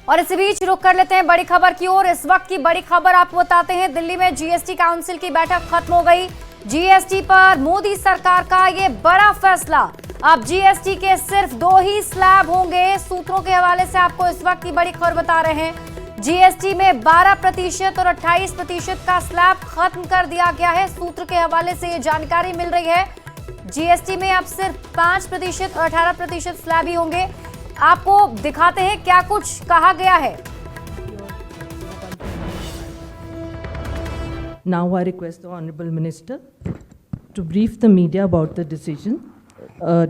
और इसी बीच रुक कर लेते हैं बड़ी खबर की ओर। इस वक्त की बड़ी खबर आपको बताते हैं, दिल्ली में जीएसटी काउंसिल की बैठक खत्म हो गई। जीएसटी पर मोदी सरकार का ये बड़ा फैसला। अब जीएसटी के सिर्फ 2 ही स्लैब होंगे। सूत्रों के हवाले से आपको इस वक्त की बड़ी खबर बता रहे हैं। जीएसटी में 12% और 28% का स्लैब खत्म कर दिया गया है। सूत्र के हवाले से ये जानकारी मिल रही है। जीएसटी में अब सिर्फ 5% और 18% स्लैब ही होंगे। आपको दिखाते हैं क्या कुछ कहा गया है। Now I request the Honorable Minister to brief the media about the decision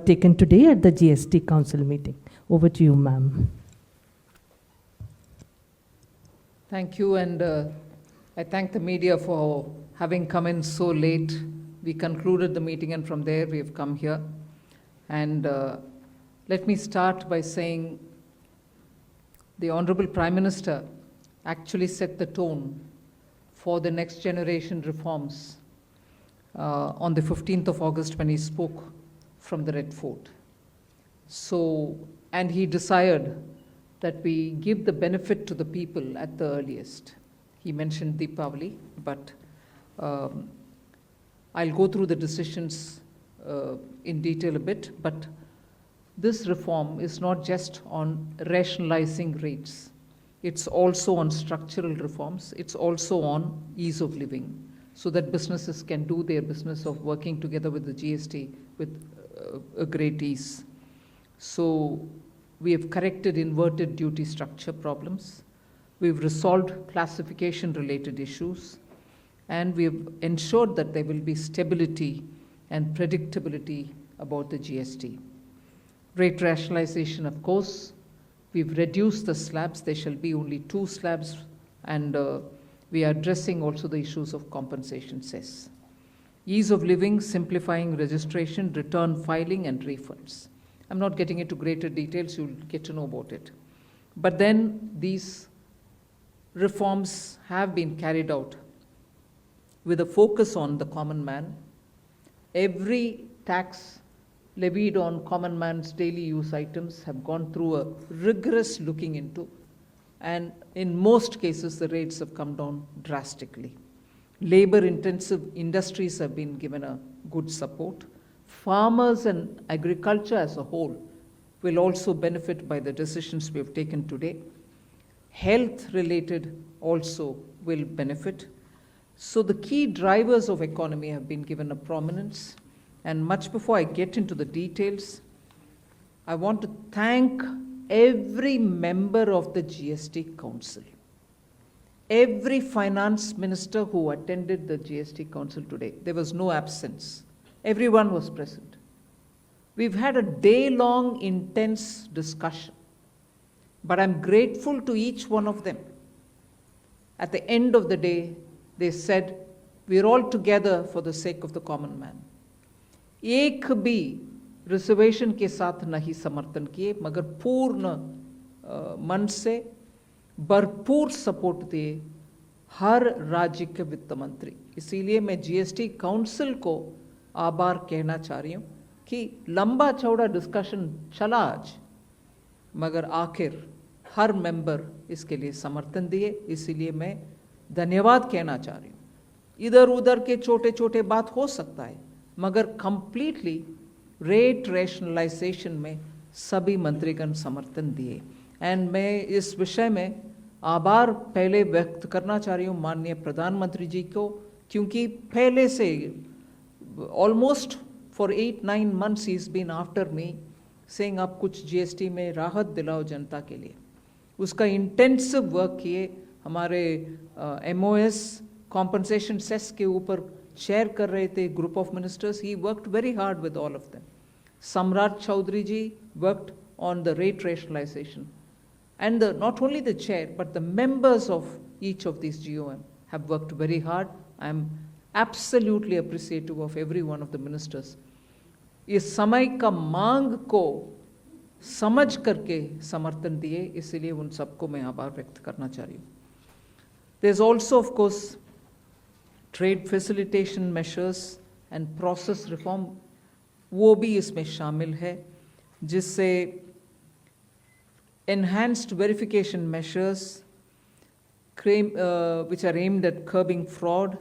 taken today at the GST Council meeting. Over to you, ma'am. Thank you, and I thank the media for having come in so late. We concluded the meeting, and from there we have come here. And let me start by saying the Honorable Prime Minister actually set the tone for the next generation reforms on the 15th of August when he spoke from the Red Fort. So, and he desired that we give the benefit to the people at the earliest. He mentioned Deepavali, but I'll go through the decisions in detail a bit, but this reform is not just on rationalizing rates. It's also on structural reforms. It's also on ease of living, so that businesses can do their business of working together with the GST with a great ease. So we have corrected inverted duty structure problems. We've resolved classification related issues, and we've ensured that there will be stability and predictability about the GST. Rate rationalization, of course, we've reduced the slabs. There shall be only 2 slabs, and we are addressing also the issues of compensation cess. Ease of living, simplifying registration, return filing, and refunds. I'm not getting into greater details, you'll get to know about it. But then these reforms have been carried out with a focus on the common man. Every tax levied on common man's daily use items have gone through a rigorous looking into, and in most cases the rates have come down drastically. Labor intensive industries have been given a good support. Farmers and agriculture as a whole will also benefit by the decisions we have taken today. Health related also will benefit. So the key drivers of economy have been given a prominence. And much before I get into the details, I want to thank every member of the GST Council, every finance minister who attended the GST Council today. There was no absence. Everyone was present. We've had a day-long intense discussion, but I'm grateful to each one of them. At the end of the day, they said, we're all together for the sake of the common man. एक भी reservation के साथ नहीं समर्थन किए, मगर पूर्ण मन से भरपूर सपोर्ट दिए हर राज्य के वित्त मंत्री। इसीलिए मैं जीएसटी काउंसिल को आभार कहना चाह रही हूँ कि लंबा चौड़ा डिस्कशन चला आज, मगर आखिर हर मेंबर इसके लिए समर्थन दिए। इसीलिए मैं धन्यवाद कहना चाह रही हूँ। इधर उधर के छोटे छोटे बात हो सकता है, मगर कंप्लीटली रेट रैशनलाइजेशन में सभी मंत्रीगण समर्थन दिए। एंड मैं इस विषय में आभार पहले व्यक्त करना चाह रही हूँ माननीय प्रधानमंत्री जी को, क्योंकि पहले से almost for 8-9 months he is been after me saying आप कुछ जीएसटी में राहत दिलाओ जनता के लिए। उसका इंटेंसिव वर्क किए। हमारे एमओएस कॉम्पनसेशन सेस के ऊपर शेयर कर रहे थे group of ministers. He worked very hard with all of them. सम्राट चौधरी जी worked on the rate rationalization, and not only the chair but the members of each of these GOM have worked very hard. I am absolutely appreciative of every one of the ministers. इस समय का मांग को समझ करके समर्थन दिए, इसलिए उन सबको मैं आभार व्यक्त करना चाह रही हूँ. There is also of course trade facilitation measures and process reform, वो भी इसमें शामिल है, जिससे enhanced verification measures which are aimed at curbing fraud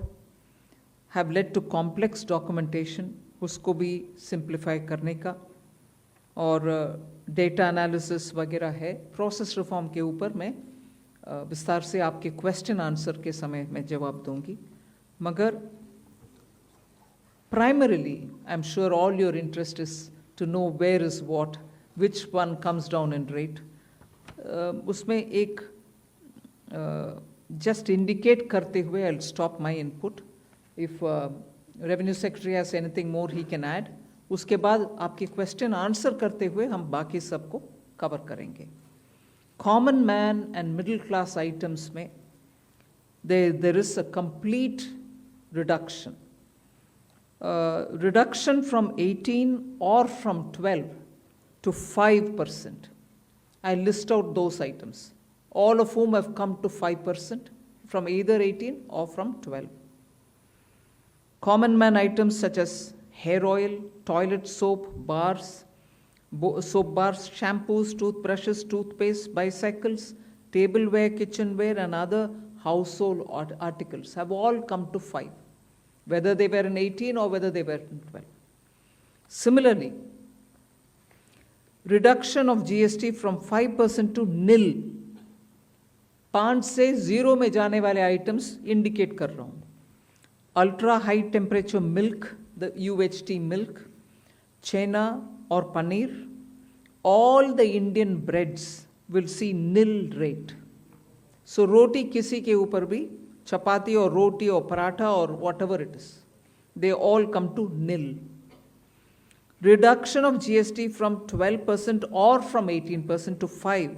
have led to complex documentation, उसको भी simplify करने का, और डेटा एनालिसिस वगैरह है. प्रोसेस रिफॉर्म के ऊपर मैं विस्तार से आपके क्वेश्चन आंसर के समय में जवाब दूंगी. मगर primarily, I'm sure all your interest is to know where is what, which one comes down in rate. उसमें एक just indicate करते हुए I'll stop my input. If Revenue Secretary has anything more he can add. उसके बाद आपके question answer करते हुए हम बाकी सबको कवर करेंगे. Common man and middle class items में there is a complete reduction. Reduction from 18 or from 12 to 5%. I list out those items, all of whom have come to 5% from either 18 or from 12. Common man items such as hair oil, toilet soap, soap bars, shampoos, toothbrushes, toothpaste, bicycles, tableware, kitchenware, and other household articles have all come to 5, whether they were in 18 or whether they were in 12. Similarly, reduction of GST from 5% to nil. 5 से 0 में जाने वाले items indicate कर रहा हूँ. Ultra high temperature milk, the UHT milk, chena or paneer, all the Indian breads will see nil rate. So roti kisi ke upar bhi, chapati or roti or paratha or whatever it is, they all come to nil. Reduction of GST from 12% or from 18% to 5.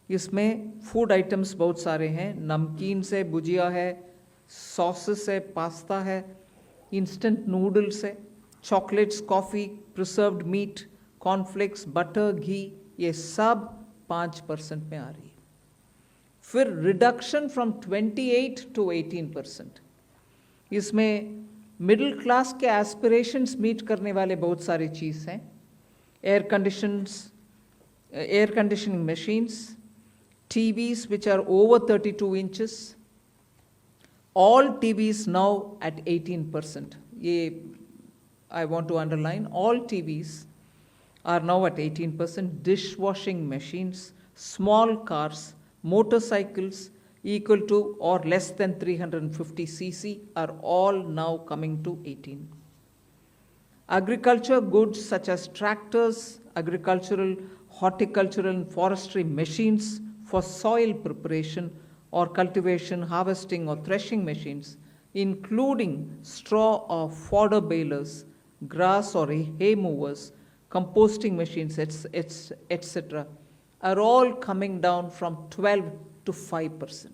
इसमें food items बहुत सारे हैं. नमकीन से भुजिया है, sauces है, pasta है, instant noodles है, chocolates, coffee, preserved meat, cornflakes, butter, घी, ये सब 5% में आ रही है. फिर रिडक्शन फ्रॉम 28 टू 18%. इसमें मिडिल क्लास के एस्पिरेशंस मीट करने वाले बहुत सारी चीज़ हैं. Air conditioning machines, TVs which are over 32 inches, all TVs now at 18%. ये I want to underline, all TVs are now at 18%. Dishwashing machines, small cars, motorcycles equal to or less than 350 cc are all now coming to 18. Agriculture goods such as tractors, agricultural, horticultural and forestry machines for soil preparation or cultivation, harvesting or threshing machines, including straw or fodder balers, grass or hay movers, composting machines, etc., are all coming down from 12 to 5%.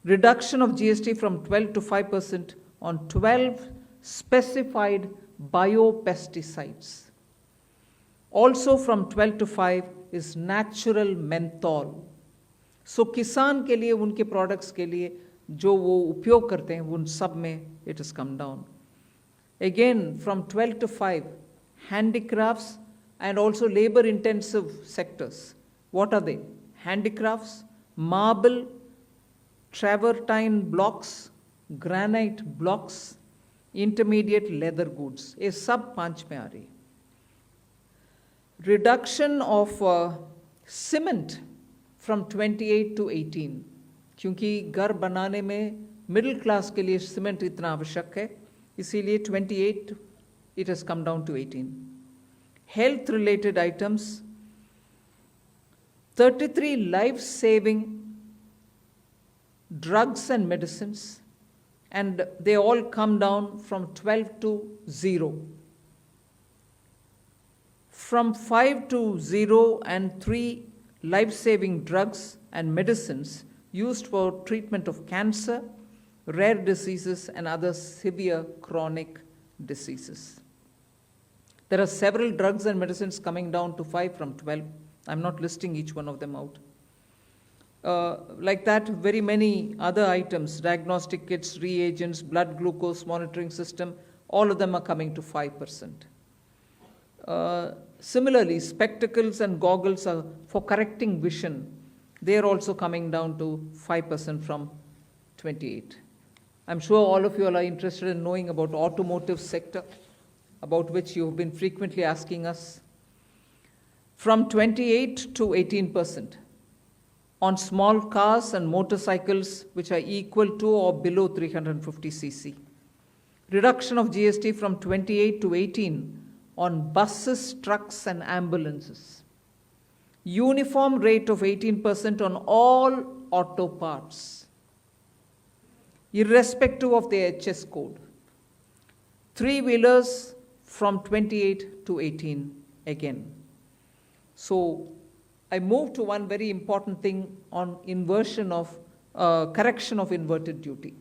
Reduction of GST from 12 to 5% on 12 specified biopesticides. Also from 12 to 5 is natural menthol. So किसान के लिए, उनके products के लिए जो वो उपयोग करते हैं, उन सब में it has come down. Again from 12 to 5, handicrafts and also labor intensive sectors. What are they? Handicrafts, marble, travertine blocks, granite blocks, intermediate leather goods. ये सब 5 में आ रही है. Reduction of cement from 28 to 18, क्योंकि घर बनाने में मिडिल क्लास के लिए सीमेंट इतना आवश्यक है, इसीलिए 28 it has come down to 18. Health related items, 33 life saving drugs and medicines, and they all come down from 12 to 0. From 5 to 0 and 3 life-saving drugs and medicines used for treatment of cancer, rare diseases and other severe chronic diseases. There are several drugs and medicines coming down to 5 from 12. I'm not listing each one of them out. Like that, very many other items, diagnostic kits, reagents, blood glucose monitoring system, all of them are coming to 5%. Similarly, spectacles and goggles are for correcting vision. They are also coming down to 5% from 28. I'm sure all of you all are interested in knowing about automotive sector, about which you have been frequently asking us. From 28 to 18% on small cars and motorcycles which are equal to or below 350 cc. Reduction of GST from 28 to 18 on buses, trucks and ambulances. Uniform rate of 18% on all auto parts, irrespective of the HS code. Three-wheelers from 28 to 18 again. So I move to one very important thing on inversion of correction of inverted duty.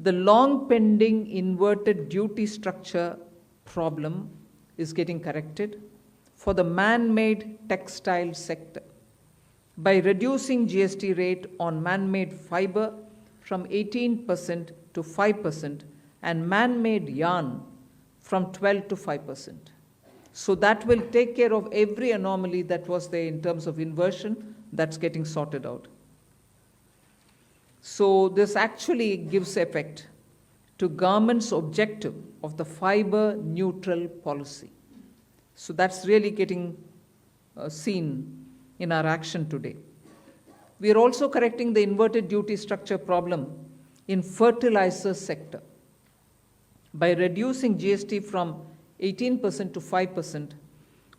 The long pending inverted duty structure problem is getting corrected for the man-made textile sector by reducing GST rate on man-made fiber from 18% to 5% and man-made yarn from 12 to 5%. So that will take care of every anomaly that was there in terms of inversion that's getting sorted out. So this actually gives effect to government's objective of the fiber neutral policy. So that's really getting seen in our action today. We are also correcting the inverted duty structure problem in fertilizer sector by reducing GST from 18% to 5%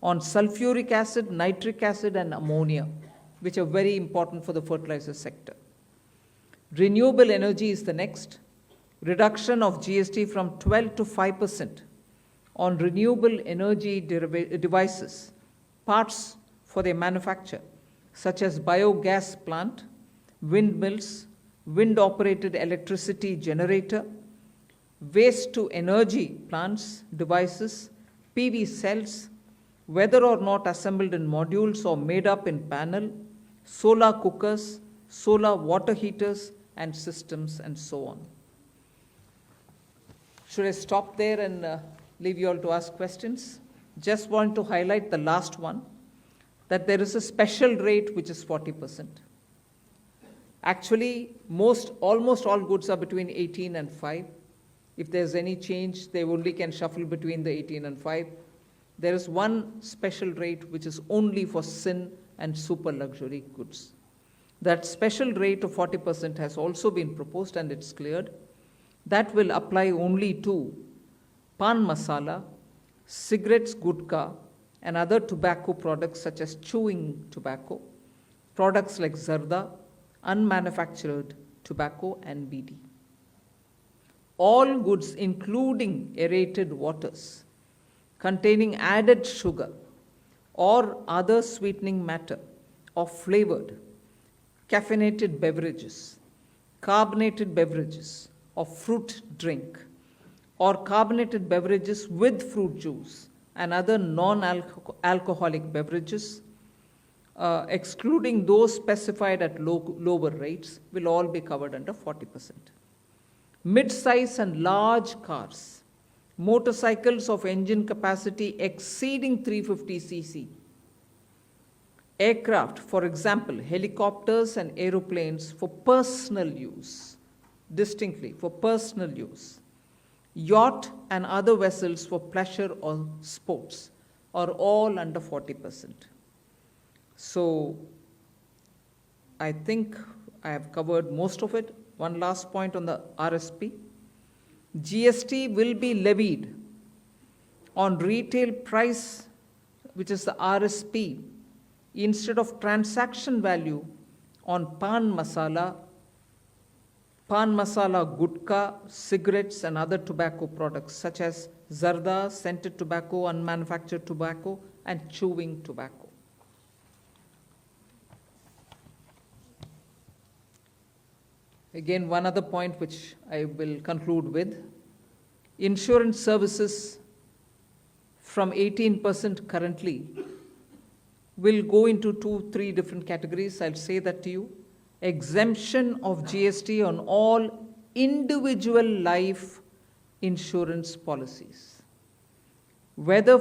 on sulfuric acid, nitric acid and ammonia, which are very important for the fertilizer sector. Renewable energy is the next. Reduction of GST from 12 to 5% on renewable energy devices, parts for their manufacture, such as biogas plant, windmills, wind-operated electricity generator, waste-to-energy plants, devices, PV cells, whether or not assembled in modules or made up in panel, solar cookers, solar water heaters, and systems, and so on. Should I stop there and leave you all to ask questions? Just want to highlight the last one, that there is a special rate which is 40%. Actually, almost all goods are between 18 and 5. If there's any change, they only can shuffle between the 18 and 5. There is one special rate which is only for sin and super luxury goods. That special rate of 40% has also been proposed and it's cleared. That will apply only to pan masala, cigarettes, gutka, and other tobacco products such as chewing tobacco, products like zarda, unmanufactured tobacco, and BD. All goods, including aerated waters, containing added sugar or other sweetening matter or flavored, caffeinated beverages, carbonated beverages, or fruit drink, or carbonated beverages with fruit juice and other non-alcoholic beverages, excluding those specified at lower rates, will all be covered under 40%. Mid-size and large cars, motorcycles of engine capacity exceeding 350 cc, aircraft, for example, helicopters and aeroplanes for personal use, distinctly for personal use, yacht and other vessels for pleasure or sports are all under 40%. So I think I have covered most of it. One last point on the RSP. GST will be levied on retail price, which is the RSP, instead of transaction value on pan masala, gutka, cigarettes and other tobacco products such as zarda, scented tobacco, unmanufactured tobacco, and chewing tobacco. Again, one other point which I will conclude with. Insurance services from 18% currently will go into 2-3 different categories. I'll say that to you. Exemption of GST on all individual life insurance policies. whether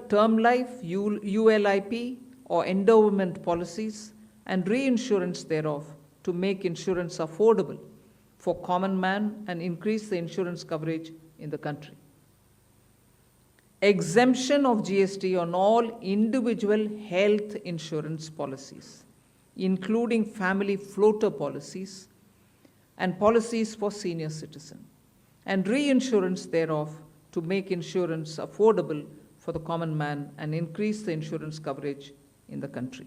term life, ULIP, or endowment policies, and reinsurance thereof, to make insurance affordable for common man and increase the insurance coverage in the country. Exemption of GST on all individual health insurance policies, including family floater policies and policies for senior citizen, and reinsurance thereof to make insurance affordable for the common man and increase the insurance coverage in the country.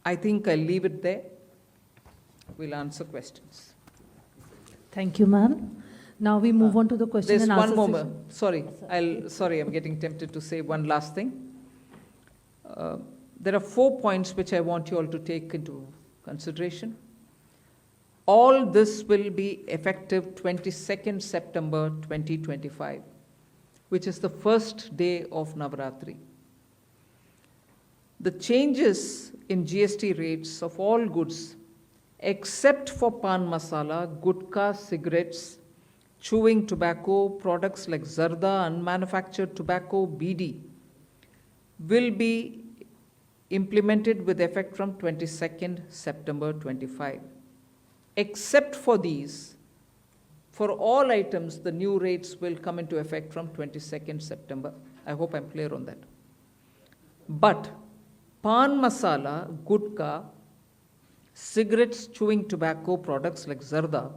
I think I'll leave it there. We'll answer questions. Thank you, ma'am. Now we move on to the question There's and answer one more. session. Sorry, I'm getting tempted to say one last thing. There are 4 points which I want you all to take into consideration. All this will be effective 22nd September 2025, which is the first day of Navaratri. The changes in GST rates of all goods, except for pan masala, gutka, cigarettes, chewing tobacco, products like zarda, unmanufactured tobacco, BD, will be implemented with effect from 22nd September 25. Except for these, for all items, the new rates will come into effect from 22nd September. I hope I'm clear on that. But pan masala, gutka, cigarettes, chewing tobacco, products like zarda,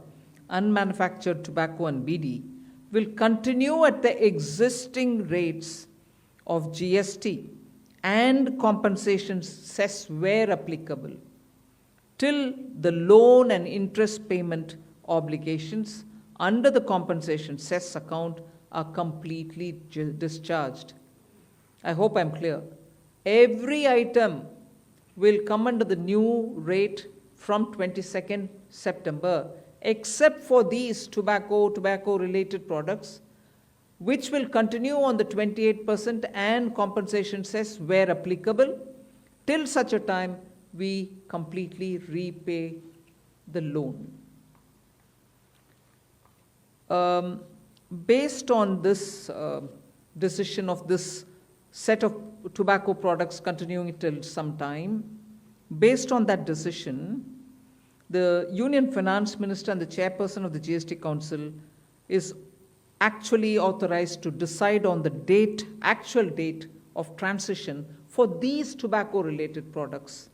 unmanufactured tobacco and BD will continue at the existing rates of GST and compensation cess where applicable till the loan and interest payment obligations under the compensation cess account are completely discharged. I hope I'm clear. Every item will come under the new rate from 22nd September, except for these tobacco-related products, which will continue on the 28% and compensation cess where applicable, till such a time we completely repay the loan. Based on this decision of this set of tobacco products continuing till some time, based on that decision, the Union Finance Minister and the Chairperson of the GST Council is actually authorized to decide on the actual date of transition for these tobacco-related products